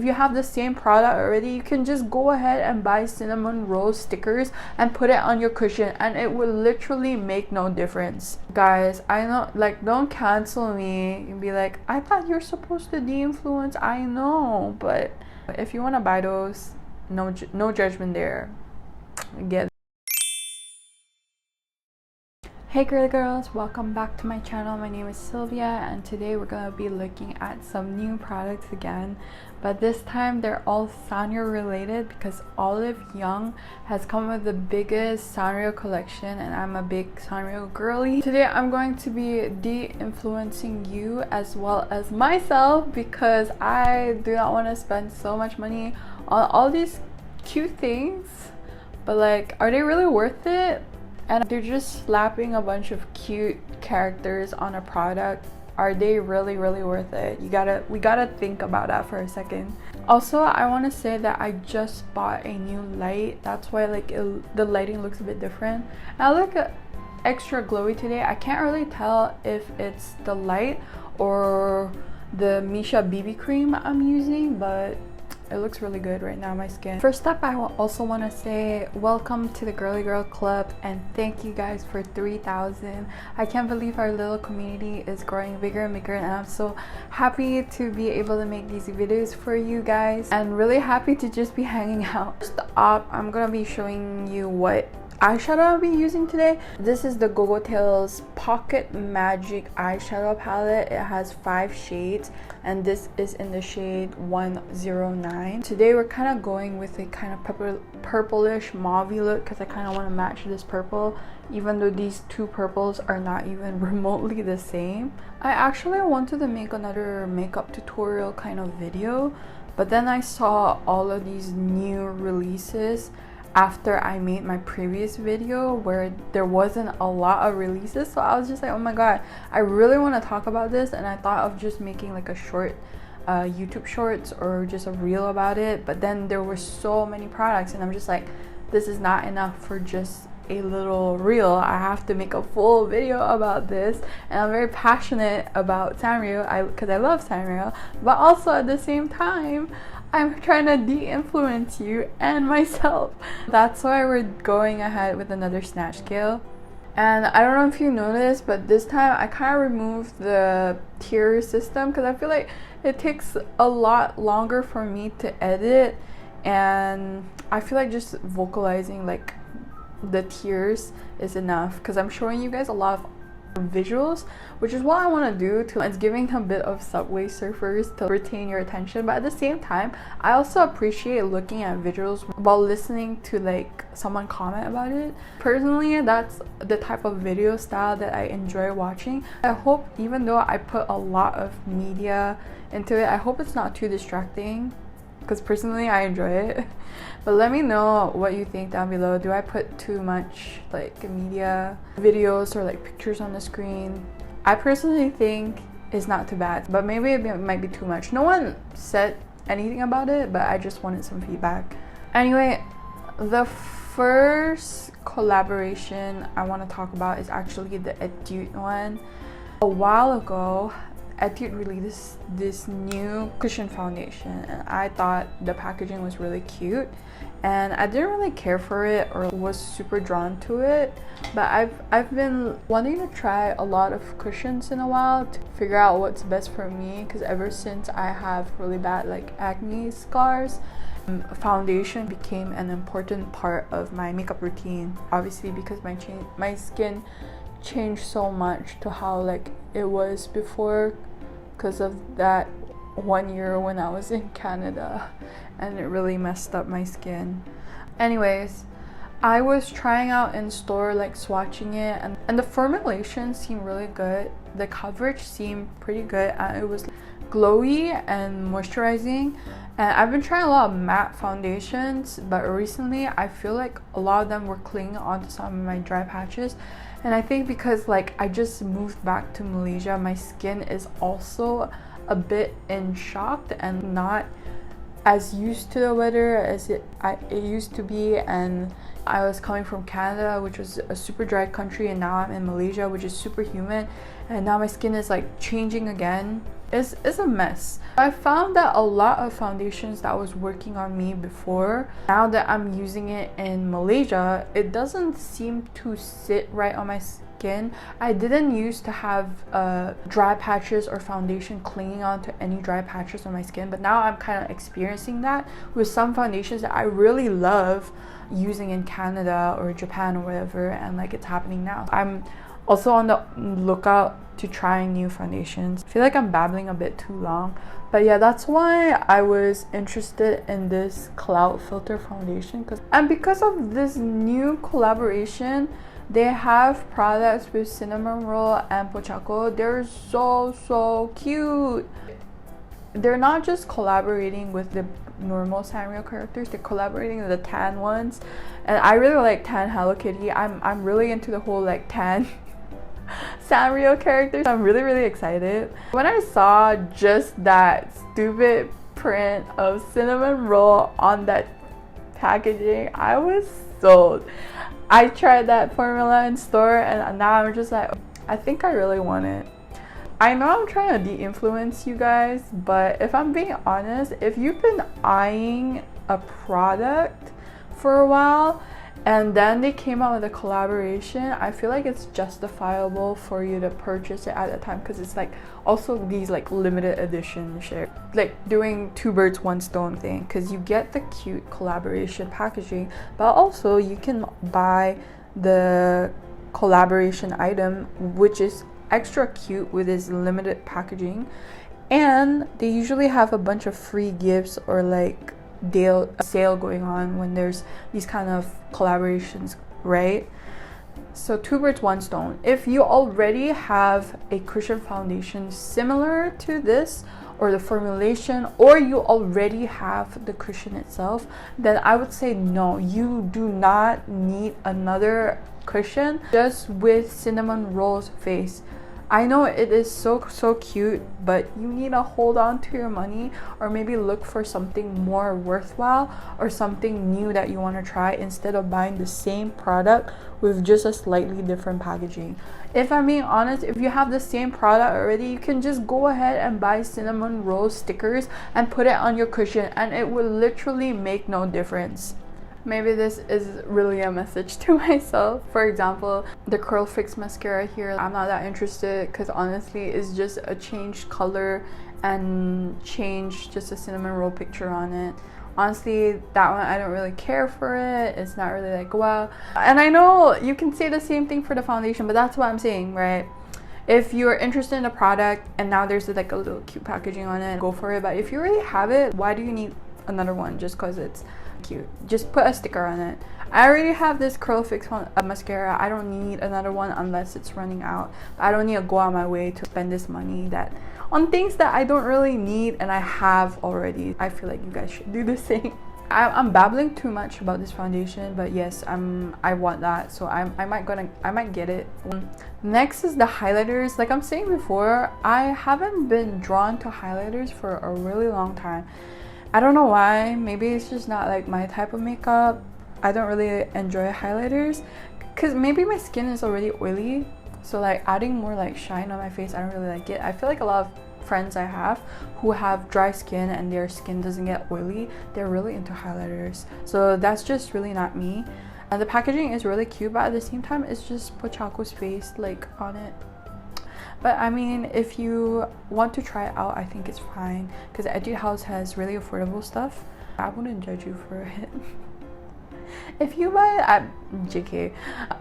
If you have the same product already, you can just go ahead and buy cinnamon roll stickers and put it on your cushion, and it will literally make no difference. Guys, I know, like, don't cancel me and be like, I thought you're supposed to de-influence. I know, but if you want to buy those, no judgment there. Get. Hey girly girls, welcome back to my channel. My name is Sylvia, and today we're gonna be looking at some new products again, but this time they're all Sanrio related because Olive Young has come with the biggest Sanrio collection, and I'm a big Sanrio girly. Today I'm going to be de-influencing you as well as myself because I do not want to spend so much money on all these cute things, but like, are they really worth it? And they're just slapping a bunch of cute characters on a product. Are they really worth it? We gotta think about that for a second. Also, I want to say that I just bought a new light. That's why like the lighting looks a bit different. And I look extra glowy today. I can't really tell if it's the light or the Misha BB cream I'm using, but it looks really good right now on my skin. First up, I also want to say welcome to the Girly Girl Club and thank you guys for 3,000. I can't believe our little community is growing bigger and bigger, and I'm so happy to be able to make these videos for you guys and really happy to just be hanging out. First up, I'm gonna be showing you what eyeshadow I'll be using today. This is the Go-Go Tales Pocket Magic eyeshadow palette. It has 5 shades and this is in the shade 109. Today we're kind of going with a kind of purplish mauvey look because I kind of want to match this purple, even though these two purples are not even remotely the same. I actually wanted to make another makeup tutorial kind of video, but then I saw all of these new releases after I made my previous video where there wasn't a lot of releases, so I was just like, oh my god, I really want to talk about this, and I thought of just making like a short YouTube shorts or just a reel about it, but then there were so many products and I'm just like, this is not enough for just a little reel. I have to make a full video about this, and I'm very passionate about Sanrio because I love Sanrio, but also at the same time I'm trying to de-influence you and myself. That's why we're going ahead with another snatch scale. And I don't know if you noticed, but this time I kind of removed the tier system because I feel like it takes a lot longer for me to edit, and I feel like just vocalizing like the tiers is enough because I'm showing you guys a lot of visuals, which is what I want to do. It's giving a bit of Subway Surfers to retain your attention, but at the same time I also appreciate looking at visuals while listening to like someone comment about it. Personally, that's the type of video style that I enjoy watching. I hope, even though I put a lot of media into it, I hope it's not too distracting because personally I enjoy it. But let me know what you think down below. Do I put too much like media, videos, or like pictures on the screen? I personally think it's not too bad, but maybe it might be too much. No one said anything about it, but I just wanted some feedback. Anyway, the first collaboration I want to talk about is actually the Etude one. A while ago, Etude released this new cushion foundation, and I thought the packaging was really cute, and I didn't really care for it or was super drawn to it, but I've been wanting to try a lot of cushions in a while to figure out what's best for me, because ever since I have really bad like acne scars, foundation became an important part of my makeup routine, obviously because my skin changed so much to how like it was before because of that 1 year when I was in Canada, and it really messed up my skin. Anyways, I was trying out in store, like swatching it, and the formulation seemed really good. The coverage seemed pretty good, and it was glowy and moisturizing. And I've been trying a lot of matte foundations, but recently I feel like a lot of them were clinging onto some of my dry patches, and I think because like I just moved back to Malaysia, my skin is also a bit in shock and not as used to the weather as it used to be. And I was coming from Canada, which was a super dry country, and now I'm in Malaysia, which is super humid, and now my skin is like changing again. it's a mess. I found that a lot of foundations that was working on me before, now that I'm using it in Malaysia, it doesn't seem to sit right on my skin. I didn't used to have dry patches or foundation clinging onto any dry patches on my skin, but now I'm kind of experiencing that with some foundations that I really love using in Canada or Japan or whatever, and like it's happening now. I'm also on the lookout to trying new foundations. I feel like I'm babbling a bit too long, but yeah, that's why I was interested in this cloud filter foundation, because of this new collaboration. They have products with cinnamon roll and Pochacco. They're so cute. They're not just collaborating with the normal Sanrio characters, they're collaborating with the tan ones, and I really like tan Hello Kitty. I'm really into the whole like tan Sanrio characters. I'm really excited. When I saw just that stupid print of cinnamon roll on that packaging, I was sold. I tried that formula in store and now I'm just like, I think I really want it. I know I'm trying to de-influence you guys, but if I'm being honest, if you've been eyeing a product for a while and then they came out with a collaboration, I feel like it's justifiable for you to purchase it at a time, because it's like also these like limited edition shit, like doing two birds one stone thing, because you get the cute collaboration packaging, but also you can buy the collaboration item which is extra cute with this limited packaging, and they usually have a bunch of free gifts or like sale going on when there's these kind of collaborations, right? So two birds one stone. If you already have a cushion foundation similar to this, or the formulation, or you already have the cushion itself, then I would say no, you do not need another cushion just with cinnamon roll's face. I know it is so cute, but you need to hold on to your money, or maybe look for something more worthwhile or something new that you want to try, instead of buying the same product with just a slightly different packaging. If I'm being honest, if you have the same product already, you can just go ahead and buy cinnamon roll stickers and put it on your cushion, and it will literally make no difference. Maybe this is really a message to myself. For example, the Curl Fix mascara here, I'm not that interested, because honestly it's just a changed color and just a cinnamon roll picture on it. Honestly, that one I don't really care for it. It's not really like wow. And I know you can say the same thing for the foundation, but that's what I'm saying, right? If you're interested in a product and now there's like a little cute packaging on it, go for it. But if you already have it, why do you need another one just because it's cute? Just put a sticker on it. I already have this Curl Fix mascara. I don't need another one unless it's running out. I don't need to go out my way to spend this money on things that I don't really need and I have already. I feel like you guys should do the same. I'm babbling too much about this foundation, but yes, I want that, so I might get it. Next is the highlighters. Like I'm saying before, I haven't been drawn to highlighters for a really long time. I don't know why. Maybe it's just not like my type of makeup. I don't really enjoy highlighters because maybe my skin is already oily, so like adding more like shine on my face, I don't really like it. I feel like a lot of friends I have who have dry skin and their skin doesn't get oily, they're really into highlighters, so that's just really not me. And the packaging is really cute, but at the same time it's just Pochacco's face like on it. But I mean, if you want to try it out, I think it's fine, because Etude House has really affordable stuff. I wouldn't judge you for it. If you buy it at JK.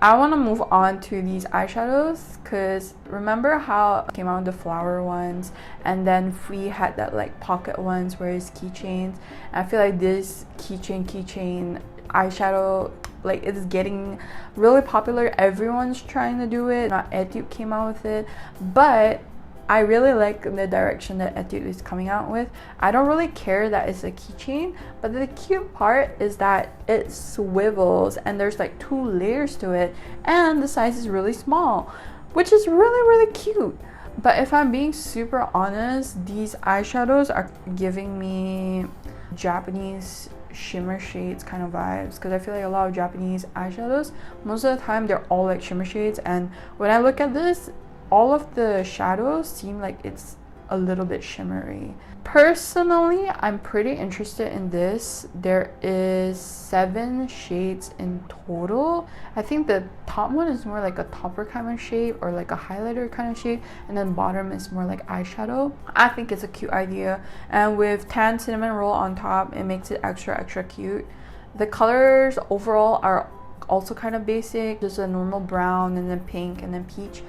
I want to move on to these eyeshadows, because remember how it came out with the flower ones, and then we had that like pocket ones where it's keychains. I feel like this keychain eyeshadow, like it's getting really popular. Everyone's trying to do it. Not Etude came out with it, but I really like the direction that Etude is coming out with. I don't really care that it's a keychain, but the cute part is that it swivels and there's like 2 layers to it, and the size is really small, which is really cute. But if I'm being super honest, these eyeshadows are giving me Japanese shimmer shades kind of vibes, because I feel like a lot of Japanese eyeshadows, most of the time they're all like shimmer shades, and when I look at this, all of the shadows seem like it's a little bit shimmery. Personally, I'm pretty interested in this. There is 7 shades in total. I think the top one is more like a topper kind of shade or like a highlighter kind of shade, and then bottom is more like eyeshadow. I think it's a cute idea, and with tan cinnamon roll on top, it makes it extra cute. The colors overall are also kind of basic, just a normal brown and then pink and then peach.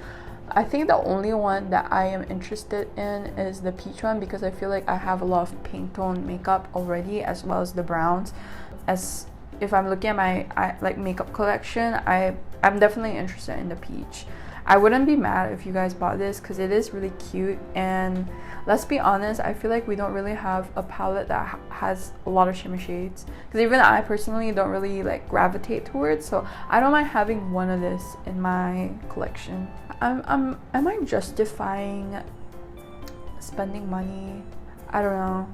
I think the only one that I am interested in is the peach one, because I feel like I have a lot of pink tone makeup already, as well as the browns. As if I'm looking at my like makeup collection, I'm definitely interested in the peach. I wouldn't be mad if you guys bought this because it is really cute, and let's be honest, I feel like we don't really have a palette that has a lot of shimmer shades, because even I personally don't really like gravitate towards, so I don't mind having one of this in my collection. Am I justifying spending money? I don't know.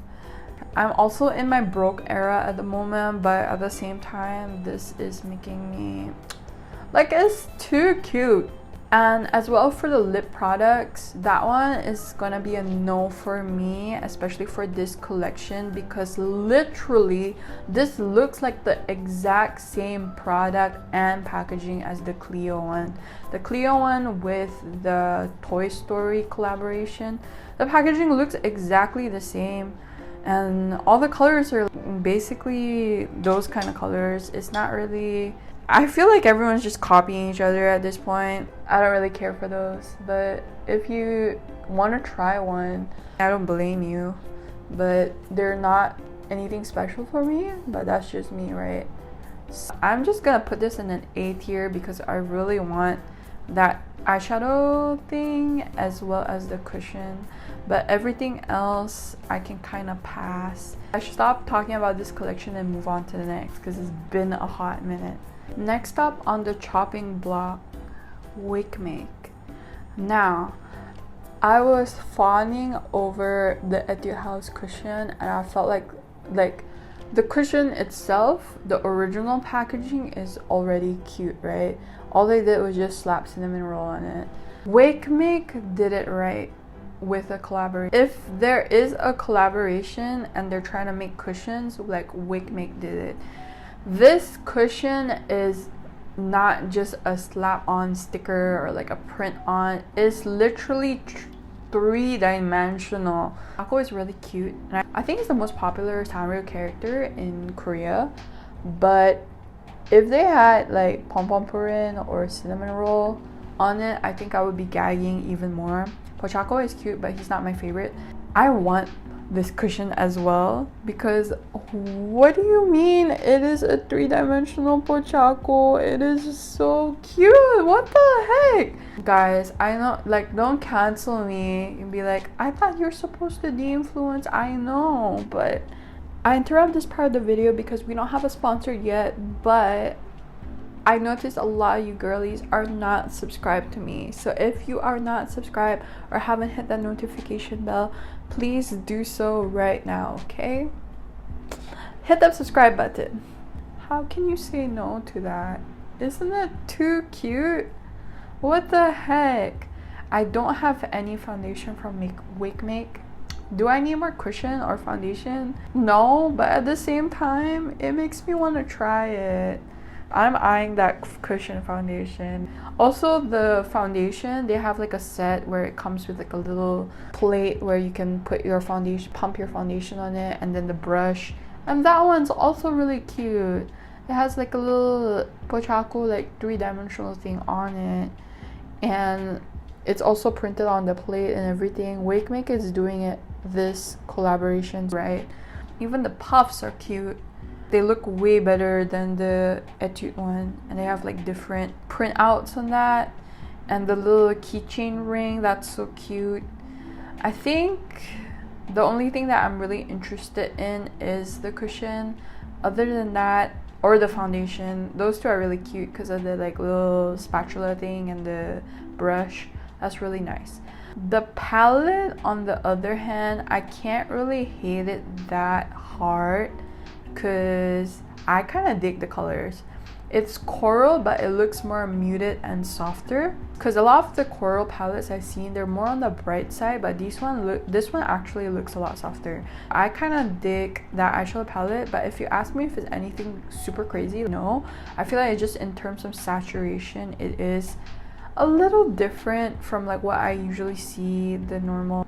I'm also in my broke era at the moment, but at the same time, this is making me like, it's too cute. And as well for the lip products, that one is gonna be a no for me, especially for this collection, because literally this looks like the exact same product and packaging as the Cleo one. The Cleo one with the Toy Story collaboration, the packaging looks exactly the same, and all the colors are basically those kind of colors. It's not really, I feel like everyone's just copying each other at this point. I don't really care for those, but if you want to try one, I don't blame you, but they're not anything special for me, but that's just me, right? So I'm just gonna put this in an A tier because I really want that eyeshadow thing as well as the cushion, but everything else I can kind of pass. I should stop talking about this collection and move on to the next because it's been a hot minute. Next up on the chopping block, wig make. Now, I was fawning over the Etude House cushion, and I felt like the cushion itself, the original packaging is already cute, right? All they did was just slap cinnamon roll on it. Wig make did it right with a collaboration. If there is a collaboration and they're trying to make cushions, like wig make did it. This cushion is not just a slap on sticker or like a print on, it's literally 3-dimensional. Pochacco is really cute, and I think it's the most popular Sanrio character in Korea, but if they had like pom pom purin or cinnamon roll on it, I think I would be gagging even more. Pochacco is cute, but he's not my favorite. I want this cushion as well, because what do you mean it is a 3-dimensional Pochacco? It is so cute. What the heck, guys? I know, like, don't cancel me and be like, I thought you're supposed to de-influence. I know, but I interrupt this part of the video because we don't have a sponsor yet, but I noticed a lot of you girlies are not subscribed to me. So if you are not subscribed or haven't hit that notification bell, please do so right now, okay? Hit that subscribe button. How can you say no to that? Isn't it too cute? What the heck? I don't have any foundation from wig make. Do I need more cushion or foundation? No, but at the same time, it makes me want to try it. I'm eyeing that cushion foundation. Also, the foundation, they have like a set where it comes with like a little plate where you can put your foundation, pump your foundation on it, and then the brush. And that one's also really cute. It has like a little Pochacco like 3-dimensional thing on it, and it's also printed on the plate and everything. Wig make is doing it this collaboration, right? Even the puffs are cute. They look way better than the Etude one, and they have like different printouts on that, and the little keychain ring, that's so cute. I think the only thing that I'm really interested in is the cushion. Other than that, or the foundation, those two are really cute because of the like little spatula thing and the brush. That's really nice. The palette, on the other hand, I can't really hate it that hard because I kind of dig the colors. It's coral, but it looks more muted and softer, because a lot of the coral palettes I've seen, they're more on the bright side, but this one actually looks a lot softer. I kind of dig that eyeshadow palette, but if you ask me if it's anything super crazy, no. I feel like it's just in terms of saturation, it is a little different from like what I usually see the normal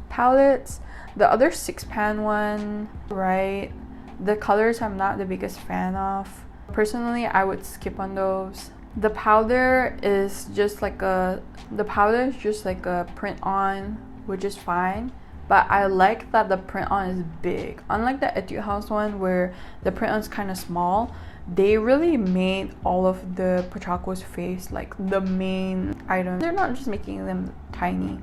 palettes. The other 6-pan one, right, the colors I'm not the biggest fan of. Personally, I would skip on those. The powder is just like a print on, which is fine, but I like that the print on is big. Unlike the Etude House one where the print on is kind of small, they really made all of the Pochacco's face like the main item. They're not just making them tiny.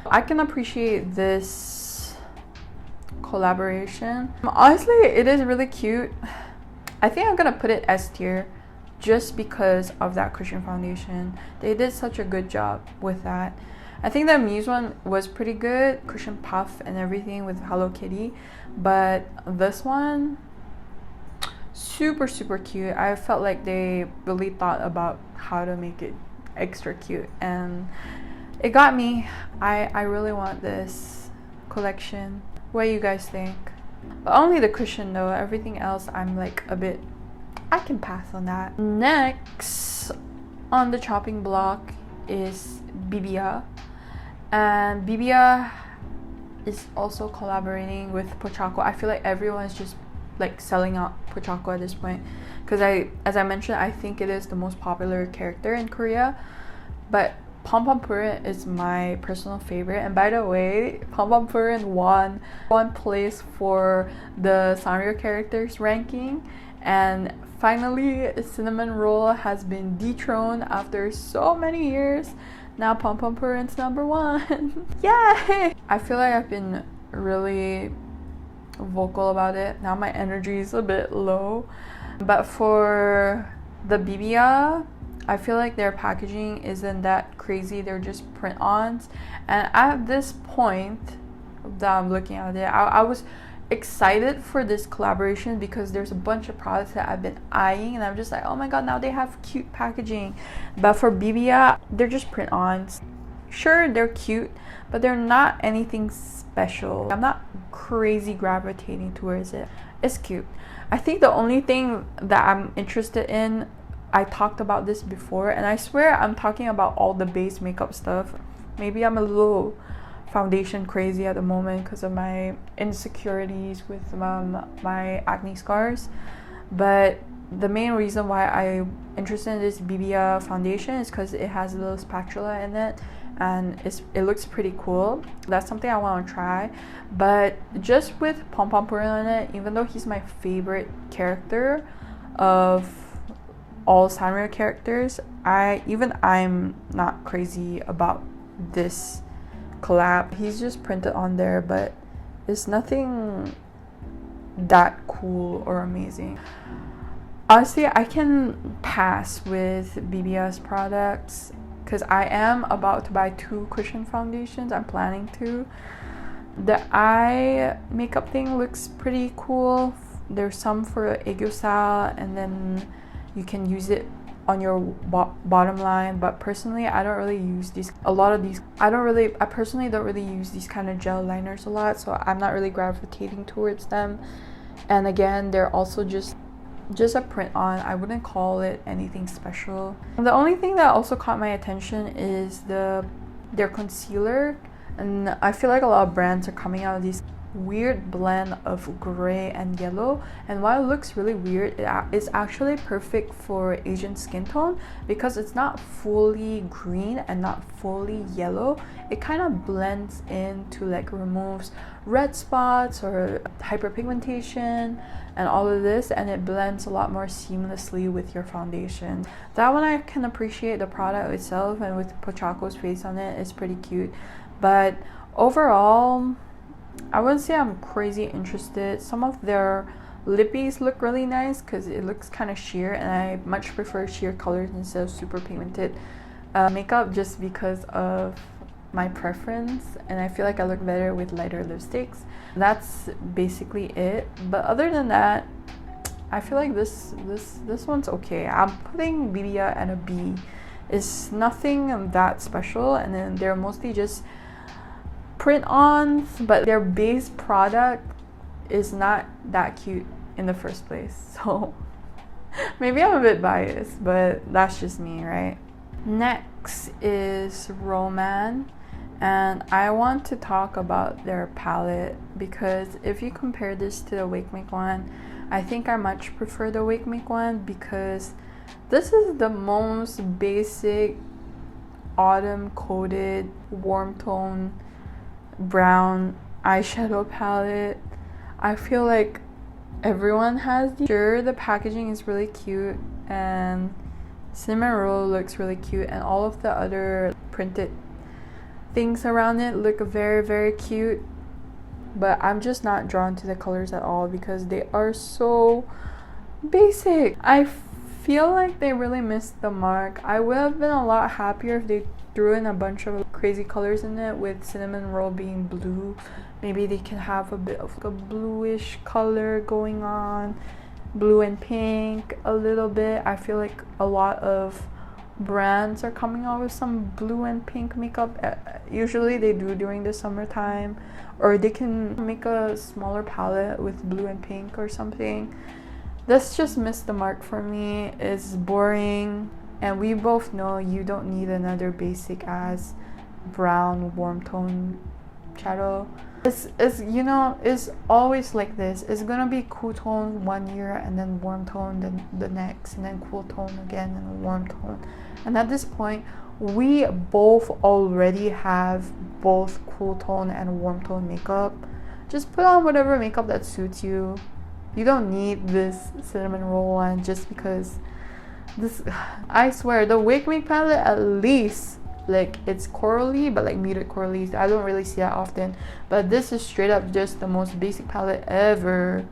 I can appreciate this collaboration. Honestly, it is really cute. I think I'm gonna put it S tier just because of that cushion foundation. They did such a good job with that. I think the Muse one was pretty good, cushion puff and everything with Hello Kitty, but this one, super cute. I felt like they really thought about how to make it extra cute, and it got me. I really want this collection. What do you guys think? But only the cushion though, everything else I'm like a bit, I can pass on that. Next on the chopping block is Bbia, and Bbia is also collaborating with Pochacco. I feel like everyone's just like selling out Pochacco at this point, because as I mentioned, I think it is the most popular character in Korea, but Pom Pom Purin is my personal favorite. And by the way, Pom Pom Purin won one place for the Sanrio characters ranking, and finally Cinnamon Roll has been dethroned after so many years. Now Pom Pom Purin's #1. Yay! I feel like I've been really vocal about it. Now my energy is a bit low, but for the Bbia, I feel like their packaging isn't that crazy. They're just print-ons, and at this point that I'm looking at it, I was excited for this collaboration because there's a bunch of products that I've been eyeing, and I'm just like, oh my god, now they have cute packaging. But for Bbia, they're just print-ons. Sure, they're cute, but they're not anything special. I'm not crazy gravitating towards it. It's cute. I think the only thing that I'm interested in, I talked about this before, and I swear I'm talking about all the base makeup stuff. Maybe I'm a little foundation crazy at the moment because of my insecurities with my acne scars, but the main reason why I'm interested in this Bbia foundation is because it has a little spatula in it, and it looks pretty cool. That's something I want to try. But just with Pom Pom Purin on it, even though he's my favorite character of all Sanrio characters, I'm not crazy about this collab. He's just printed on there, but it's nothing that cool or amazing. Honestly, I can pass with Bbbia's products because I am about to buy 2 cushion foundations. I'm planning to. The eye makeup thing looks pretty cool. There's some for aegyo, and then you can use it on your bottom line, but personally I don't really use these. I personally don't really use these kind of gel liners a lot, so I'm not really gravitating towards them. And again, they're also just a print on. I wouldn't call it anything special. The only thing that also caught my attention is their concealer, and I feel like a lot of brands are coming out of these weird blend of gray and yellow, and while it looks really weird, it's actually perfect for Asian skin tone because it's not fully green and not fully yellow. It kind of blends in to like removes red spots or hyperpigmentation and all of this, and it blends a lot more seamlessly with your foundation. That one I can appreciate the product itself, and with Pochacco's face on it, it's pretty cute. But overall, I wouldn't say I'm crazy interested. Some of their lippies look really nice because it looks kind of sheer, and I much prefer sheer colors instead of super pigmented makeup just because of my preference, and I feel like I look better with lighter lipsticks. That's basically it. But other than that, I feel like this one's okay. I'm putting Bbia and a B. It's nothing that special, and then they're mostly just print-ons, but their base product is not that cute in the first place. So maybe I'm a bit biased, but that's just me, right? Next is Rom&nd, and I want to talk about their palette because if you compare this to the Wake Make one, I think I much prefer the Wake Make one because this is the most basic autumn coated warm tone brown eyeshadow palette. I feel like everyone has these. Sure, the packaging is really cute and cinnamon roll looks really cute, and all of the other printed things around it look very, very cute, but I'm just not drawn to the colors at all because they are so basic. I feel like they really missed the mark. I would have been a lot happier if they threw in a bunch of crazy colors in it, with cinnamon roll being blue. Maybe they can have a bit of like a bluish color going on, blue and pink a little bit. I feel like a lot of brands are coming out with some blue and pink makeup. Usually they do during the summertime, or they can make a smaller palette with blue and pink or something. This just missed the mark for me. It's boring, and we both know you don't need another basic ass brown warm tone shadow. It's you know, it's always like this. It's gonna be cool tone one year and then warm tone then the next, and then cool tone again and warm tone. And at this point, we both already have both cool tone and warm tone makeup. Just put on whatever makeup that suits you. You don't need this cinnamon roll one just because this, I swear, the Wake Make palette at least, like, it's corally, but like muted corally. I don't really see that often, but this is straight up just the most basic palette ever.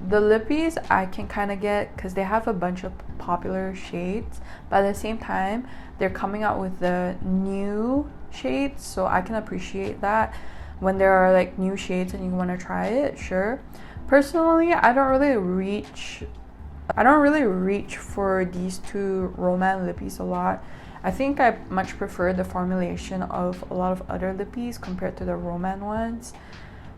The lippies I can kind of get because they have a bunch of popular shades, but at the same time they're coming out with the new shades, so I can appreciate that. When there are like new shades and you want to try it, sure. Personally, I don't really reach for these two Rom&nd lippies a lot. I think I much prefer the formulation of a lot of other lippies compared to the Rom&nd ones.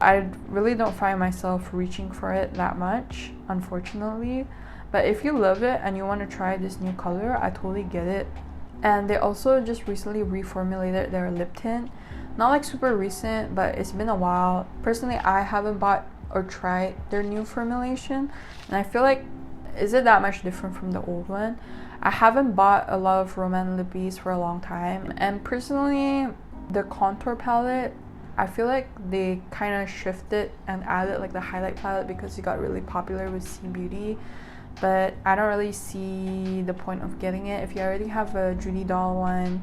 I really don't find myself reaching for it that much, unfortunately. But if you love it and you want to try this new color, I totally get it. And they also just recently reformulated their lip tint. Not like super recent, but it's been a while. Personally, I haven't bought or tried their new formulation, and I feel like, is it that much different from the old one? I haven't bought a lot of Rom&nd lippies for a long time, and personally the contour palette, I feel like they kind of shifted and added like the highlight palette because it got really popular with C Beauty, but I don't really see the point of getting it if you already have a Judy doll one.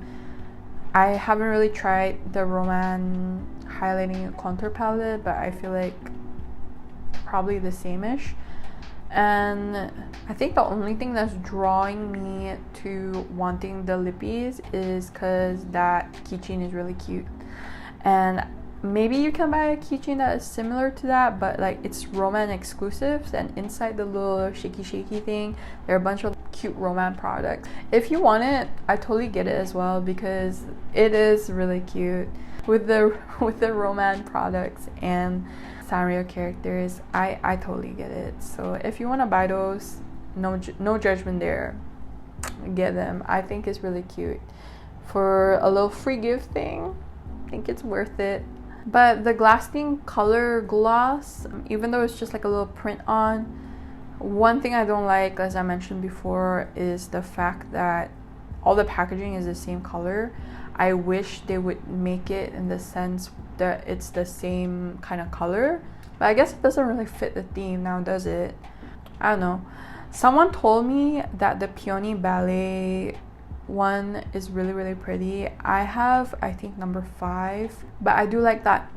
I haven't really tried the Rom&nd highlighting contour palette, but I feel like probably the same-ish. And I think the only thing that's drawing me to wanting the lippies is because that keychain is really cute. And maybe you can buy a keychain that is similar to that, but like it's Rom&nd exclusives, and inside the little shaky thing there are a bunch of cute Rom&nd products. If you want it, I totally get it as well because it is really cute with the Rom&nd products and Sanrio characters. I totally get it. So if you want to buy those, no judgment there, get them. I think it's really cute for a little free gift thing. I think it's worth it. But the Lasting color gloss, even though it's just like a little print on, one thing I don't like, as I mentioned before, is the fact that all the packaging is the same color. I wish they would make it in the sense that it's the same kind of color, but I guess it doesn't really fit the theme now, does it? I don't know. Someone told me that the Peony Ballet one is really pretty. I have, I think, number 5, but I do like that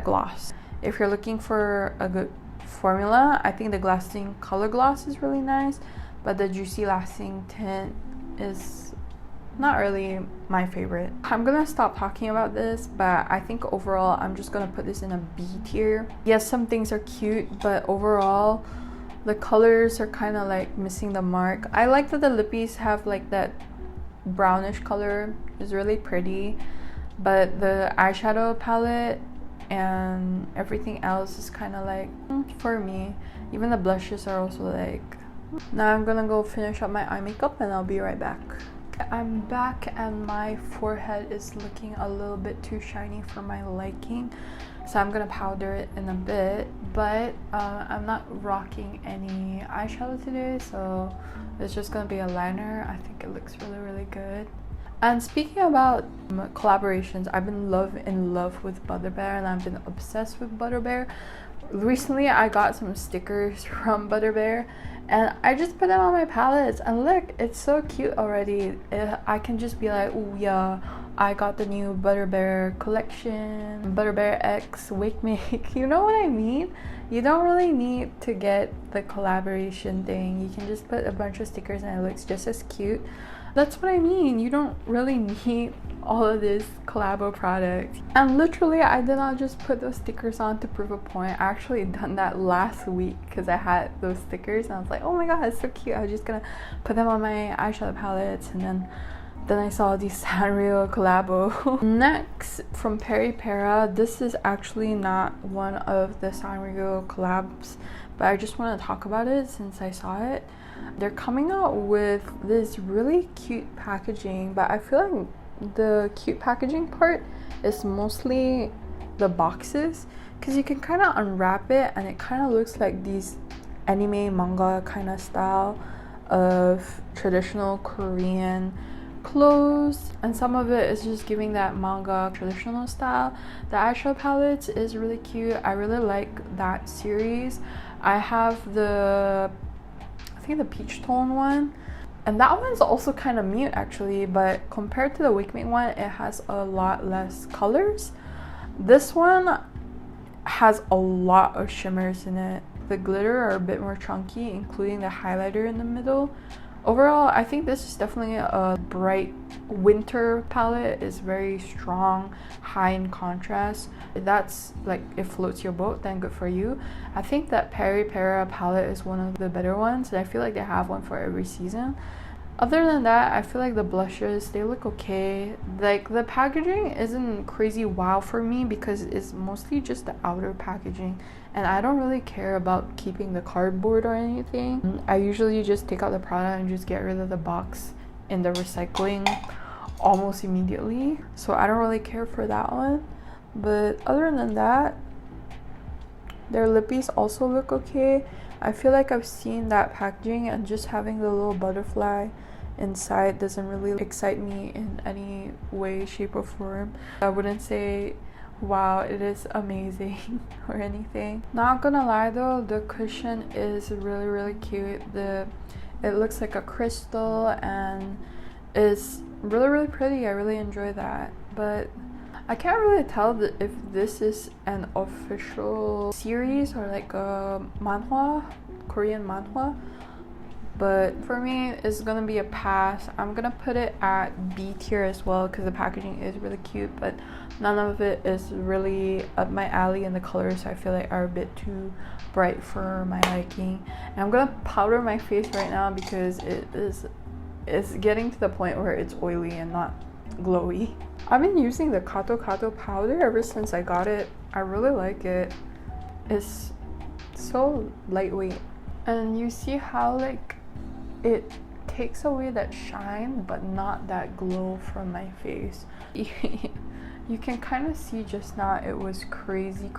gloss. If you're looking for a good formula, I think the Lasting color gloss is really nice, but the Juicy Lasting Tint is not really my favorite. I'm gonna stop talking about this, but I think overall I'm just gonna put this in a B tier. Yes, some things are cute, but overall The colors are kind of like missing the mark. I like that the lippies have like that brownish color. It's really pretty, but the eyeshadow palette and everything else is kind of like for me. Even the blushes are also like. Now I'm gonna go finish up my eye makeup and I'll be right back. I'm back and my forehead is looking a little bit too shiny for my liking, so I'm gonna powder it in a bit, but I'm not rocking any eyeshadow today, so it's just gonna be a liner. I think it looks really good. And speaking about collaborations, I've been in love with Butter Bear, and I've been obsessed with Butter Bear. Recently I got some stickers from Butter Bear and I just put them on my palettes, and look, it's so cute already. I can just be like, oh yeah, I got the new Butter Bear collection, Butter Bear X Wake Make. You know what I mean? You don't really need to get the collaboration thing. You can just put a bunch of stickers and it looks just as cute. That's what I mean. You don't really need all of this collabo product. And literally, I did not just put those stickers on to prove a point. I actually done that last week because I had those stickers and I was like, oh my god, it's so cute. I was just gonna put them on my eyeshadow palettes, and then I saw the Sanrio collabo. Next, from Peripera, this is actually not one of the Sanrio collabs, but I just want to talk about it since I saw it. They're coming out with this really cute packaging, but I feel like the cute packaging part is mostly the boxes, because you can kind of unwrap it and it kind of looks like these anime manga kind of style of traditional Korean clothes, and some of it is just giving that manga traditional style. The eyeshadow palettes is really cute. I really like that series. I have the peach tone one, and that one's also kind of mute actually, but compared to the Wake Me one, it has a lot less colors. This one has a lot of shimmers in it. The glitter are a bit more chunky, including the highlighter in the middle. Overall, I think this is definitely a bright winter palette. It's very strong, high in contrast. That's like, it floats your boat, then good for you. I think that Peripera palette is one of the better ones, and I feel like they have one for every season. Other than that, I feel like the blushes, they look okay. Like, the packaging isn't crazy wow for me because it's mostly just the outer packaging, and I don't really care about keeping the cardboard or anything. I usually just take out the product and just get rid of the box in the recycling almost immediately, so I don't really care for that one. But other than that, their lippies also look okay. I feel like I've seen that packaging, and just having the little butterfly inside doesn't really excite me in any way, shape, or form. I wouldn't say wow, it is amazing or anything. Not gonna lie though, the cushion is really cute. It looks like a crystal and is really pretty. I really enjoy that, but I can't really tell if this is an official series or like a manhwa, Korean manhwa. But for me, it's gonna be a pass. I'm gonna put it at B tier as well because the packaging is really cute, but none of it is really up my alley, and the colors I feel like are a bit too bright for my liking. And I'm gonna powder my face right now because it's getting to the point where it's oily and not glowy. I've been using the Kato powder ever since I got it. I really like it. It's so lightweight, and you see how like it takes away that shine but not that glow from my face. You can kind of see just now it was crazy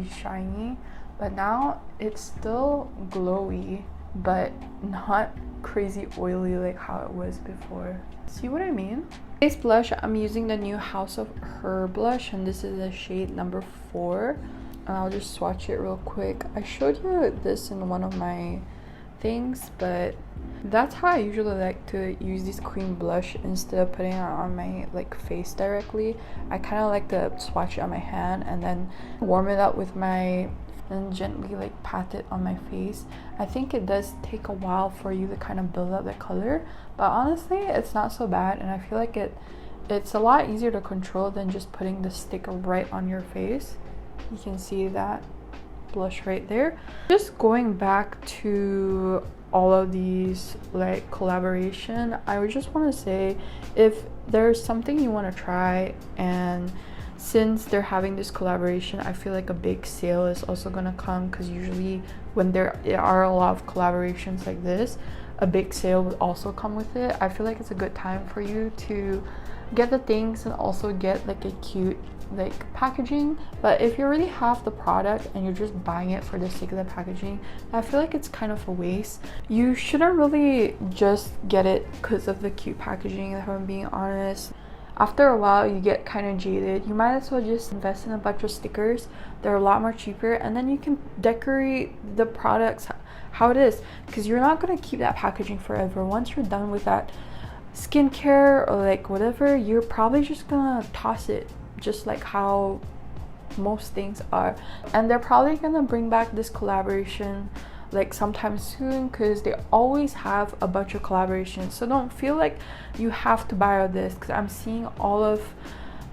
shiny, but now it's still glowy but not crazy oily like how it was before. See what I mean? Base blush, I'm using the new House of Her blush, and this is the shade number 4, and I'll just swatch it real quick. I showed you this in one of my things, but that's how I usually like to use this cream blush instead of putting it on my like face directly. I kind of like to swatch it on my hand and then warm it up with my, and gently like pat it on my face. I think it does take a while for you to kind of build up the color, but honestly it's not so bad, and I feel like it's a lot easier to control than just putting the stick right on your face. You can see that. blush right there. Just going back to all of these like collaboration, I would just want to say, if there's something you want to try, and since they're having this collaboration, I feel like a big sale is also gonna come, because usually when there are a lot of collaborations like this, a big sale would also come with it. I feel like it's a good time for you to get the things and also get like a cute like packaging. But if you already have the product and you're just buying it for the sake of the packaging, I feel like it's kind of a waste. You shouldn't really just get it because of the cute packaging, if I'm being honest. After a while you get kind of jaded. You might as well just invest in a bunch of stickers. They're a lot more cheaper, and then you can decorate the products how it is, because you're not going to keep that packaging forever. Once you're done with that skincare or like whatever, you're probably just gonna toss it, just like how most things are. And they're probably gonna bring back this collaboration like sometime soon, because they always have a bunch of collaborations. So don't feel like you have to buy all this, because I'm seeing all of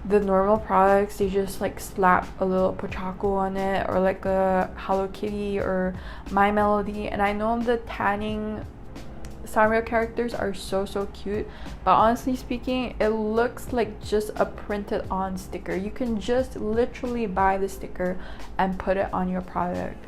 the normal products, they just like slap a little Pochacco on it, or like a Hello Kitty or My Melody. And I know the tanning Sanrio characters are so cute, but honestly speaking, it looks like just a printed on sticker. You can just literally buy the sticker and put it on your product.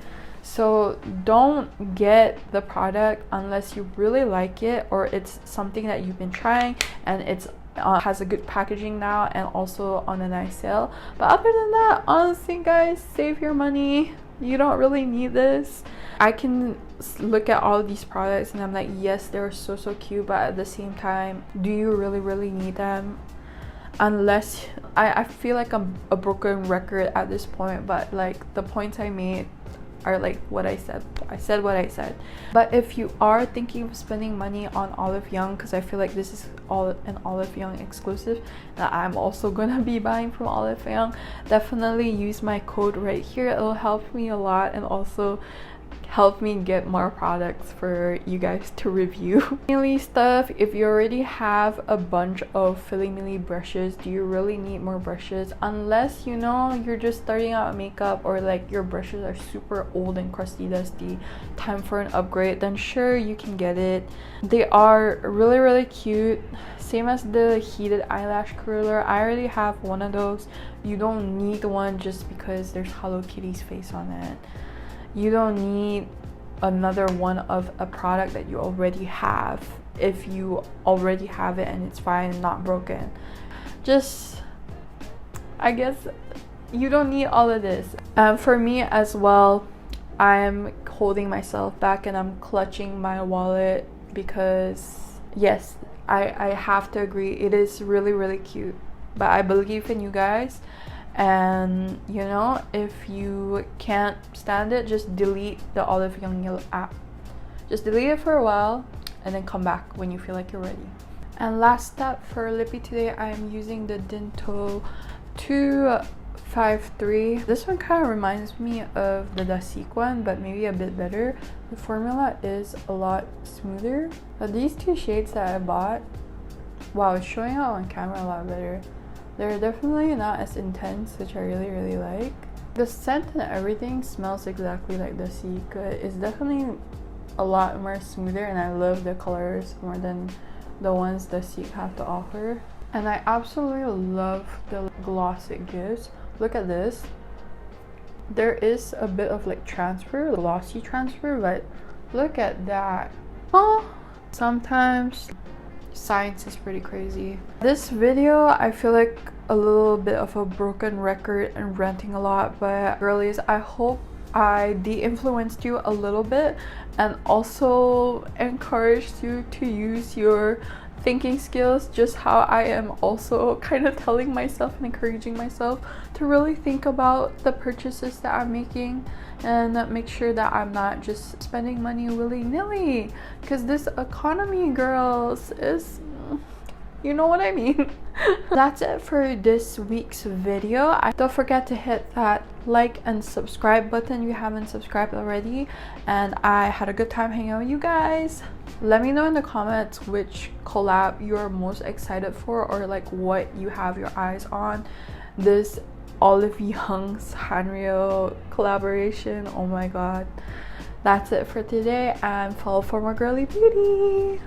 So don't get the product unless you really like it, or it's something that you've been trying and it's has a good packaging now and also on a nice sale. But other than that, honestly guys, save your money. You don't really need this. I can look at all of these products and I'm like, yes, they're so cute, but at the same time, do you really need them? Unless I feel like I'm a broken record at this point, but like the points I made are like what I said what I said. But if you are thinking of spending money on OliveYoung, because I feel like this is all an OliveYoung exclusive that I'm also gonna be buying from OliveYoung, definitely use my code right here. It'll help me a lot, and also help me get more products for you guys to review. Mainly stuff, if you already have a bunch of Fillimilli brushes, do you really need more brushes? Unless, you know, you're just starting out makeup, or like your brushes are super old and crusty dusty, time for an upgrade, then sure, you can get it. They are really cute. Same as the heated eyelash curler. I already have one of those. You don't need one just because there's Hello Kitty's face on it. You don't need another one of a product that you already have if you already have it and it's fine and not broken. Just, I guess you don't need all of this. For me as well, I'm holding myself back and I'm clutching my wallet, because yes, I have to agree, it is really cute, but I believe in you guys. And you know, if you can't stand it, just delete the OliveYoung app. Just delete it for a while and then come back when you feel like you're ready. And last step for lippy today, I am using the Dinto 253. This one kind of reminds me of the Dasik one, but maybe a bit better. The formula is a lot smoother. But these two shades that I bought, wow, it's showing out on camera a lot better. They're definitely not as intense, which I really like. The scent and everything smells exactly like the Dasik. It's definitely a lot more smoother, and I love the colors more than the ones the Dasik have to offer. And I absolutely love the gloss it gives. Look at this. There is a bit of like transfer, glossy transfer, but look at that. Oh, sometimes science is pretty crazy. This video, I feel like a little bit of a broken record and ranting a lot, but girlies, I hope I de-influenced you a little bit and also encouraged you to use your thinking skills, just how I am also kind of telling myself and encouraging myself to really think about the purchases that I'm making and make sure that I'm not just spending money willy-nilly, because this economy, girls, is, you know what I mean. That's it for this week's video. Don't forget to hit that like and subscribe button if you haven't subscribed already. And I had a good time hanging out with you guys. Let me know in the comments which collab you're most excited for, or like what you have your eyes on this Olive Young Sanrio collaboration. Oh my god. That's it for today, and follow for more girly beauty.